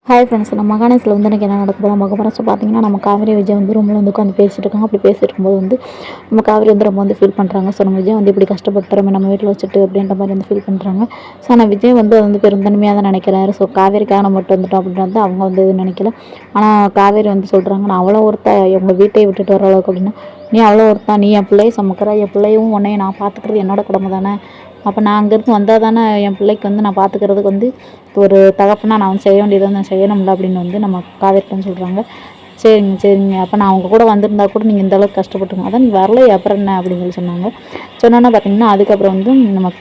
Hi friends, நம்ம மகாநேஸில் வந்து எனக்கு என்ன நடக்குது நம்ம பார்க்க பார்த்தீங்கன்னா, நம்ம காவேரி விஜய் வந்து ரூமில் வந்து உட்காந்து பேசிட்டு இருக்காங்க. அப்படி பேசிட்டு இருக்கும்போது வந்து நம்ம காவேரி வந்து ரொம்ப வந்து ஃபீல் பண்ணுறாங்க. ஸோ நம்ம விஜய் வந்து இப்படி கஷ்டப்படுத்துறோமே நம்ம வீட்டில் வச்சுட்டு அப்படின்ற மாதிரி வந்து ஃபீல் பண்ணுறாங்க. ஸோ ஆனால் விஜய் வந்து அது வந்து பெருந்தன்மையாக தான் நினைக்கிறாரு. ஸோ காவேரிக்காக நம்ம மட்டும் வந்துட்டோம் அப்படின்றது அவங்க வந்து இது நினைக்கல. ஆனால் காவேரி வந்து சொல்கிறாங்க, நான் அவ்வளோ ஒருத்தா உங்கள் வீட்டை விட்டுட்டு வர அளவுக்கு அப்படின்னா, நீ அவ்வளோ ஒருத்தா, நீ என் பிள்ளையை சமைக்கிற, என் பிள்ளையும் உன்னையும் நான் பார்த்துக்கிறது என்னோட கடமை தானே. அப்போ நான் அங்கேருந்து வந்தால் தானே என் பிள்ளைக்கு வந்து நான் பார்த்துக்கிறதுக்கு வந்து ஒரு தகப்பனா நான் வந்து செய்ய வேண்டியது வந்து நான் செய்யணும்ல அப்படின்னு வந்து நம்ம காவேரிட்டன்னு சொல்கிறாங்க. சரிங்க சரிங்க, அப்போ நான் அவங்க கூட வந்திருந்தா கூட நீங்கள் இந்த அளவுக்கு கஷ்டப்பட்டுருங்க, அதான் நீ வரல அப்புறம் என்ன அப்படின்னு சொல்லி சொன்னாங்க. சொன்னோன்னா பார்த்தீங்கன்னா அதுக்கப்புறம் வந்து நம்ம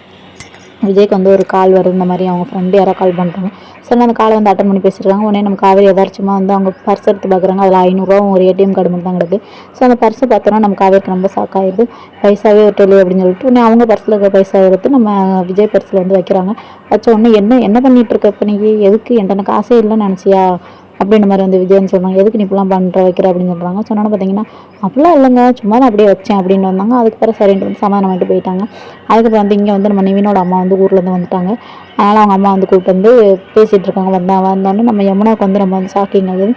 விஜய்க்கு வந்து ஒரு கால் வருது. இந்த மாதிரி அவங்க ஃப்ரெண்டு யாரோ கால் பண்ணுறாங்க. ஸோ அந்த காலை வந்து அட்டன் பண்ணி பேசியிருக்காங்க. உடனே நம்ம காவேரி எதாச்சுமா வந்து அவங்க பர்ஸ் எடுத்து பார்க்குறாங்க. அதில் 500 ஒரு ஏடிஎம் கார்டு மட்டும் தான் கிடக்கு. ஸோ அந்த பர்ஸை பார்த்தோன்னா நம்ம காவேரிக்கு ரொம்ப ஷாக் ஆயிடுது. பைசாவே ஒட்டலை அப்படின்னு சொல்லிட்டு உடனே அவங்க பர்ஸில் இருக்க பைசா எடுத்து நம்ம விஜய் பர்ஸில் வந்து வைக்கிறாங்க. வச்ச உடனே என்ன என்ன பண்ணிகிட்டு இருக்க இப்போ, நீ எதுக்கு எனக்கு காசே இல்லைன்னு நினச்சியா அப்படின்ற மாதிரி வந்து விஜய்னு சொல்கிறாங்க. எதுக்கு நீ இப்பெல்லாம் பண்ணுற வைக்கிற அப்படின்னு சொல்கிறாங்க. சொன்னோன்னு பார்த்தீங்கன்னா, அப்படிலாம் இல்லைங்க, சும்மா தான் அப்படியே வச்சேன் அப்படின்னு வந்தாங்க. அதுக்கு பிறகு சரின்ட்டு வந்து சமாதானம் பண்ணிட்டு போயிட்டாங்க. அதுக்கப்புறம் வந்து இங்கே வந்து நம்ம நிவினோட அம்மா வந்து ஊர்லேருந்து வந்துட்டாங்க. அதனால் அவங்க அம்மா வந்து கூப்பிட்டு வந்து பேசிகிட்டு இருக்காங்க. வந்தோடனே நம்ம யமுனாவுக்கு வந்து நம்ம வந்து ஷாக்கிங் ஆகுது.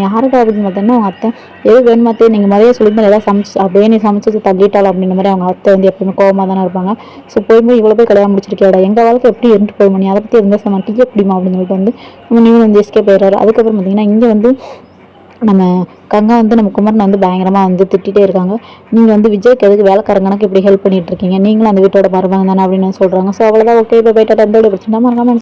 யாருக்கு அப்படின்னு பார்த்தோன்னா அவங்க அத்தை, எது வேணுமா அத்தை, நீங்கள் முறையே சொல்லியிருந்தா ஏதாவது சமைச்சு அப்படியே நீ சமைச்சு தள்ளிட்டாலும் அப்படின்ற மாதிரி அவங்க அத்தை வந்து எப்பவுமே கோவமாக தானே இருப்பாங்க. ஸோ போய் இவ்வளோ போய் கல்யாணம் முடிச்சிருக்கேடா, எங்கள் வாழ்க்கை எப்படி இருந்துட்டு போய் நீ அதை பற்றி எதுவுமே சொல்ல மாட்டேங்க எப்படிமா அப்படின்னு சொல்லிட்டு வந்து நம்ம நிவின் வந்து எஸ்கே போயிடுறாரு. அதுக்கப்புறம் பார்த்தீங்கன்னா இங்கே வந்து நம்ம கங்கா வந்து நம்ம குமரனை வந்து பயங்கரமாக வந்து திட்டிகிட்டே இருக்காங்க. நீங்கள் வந்து விஜய்க்கு எதுக்கு வேலைக்காரங்கனக்கு இப்படி ஹெல்ப் பண்ணிட்டு இருக்கீங்க, நீங்களும் அந்த வீட்டோட மருமகன் தானே அப்படின்னு சொல்கிறாங்க. ஸோ அவ்வளோதான், ஓகே இப்போ போயிட்டு பிரச்சனை மறக்காம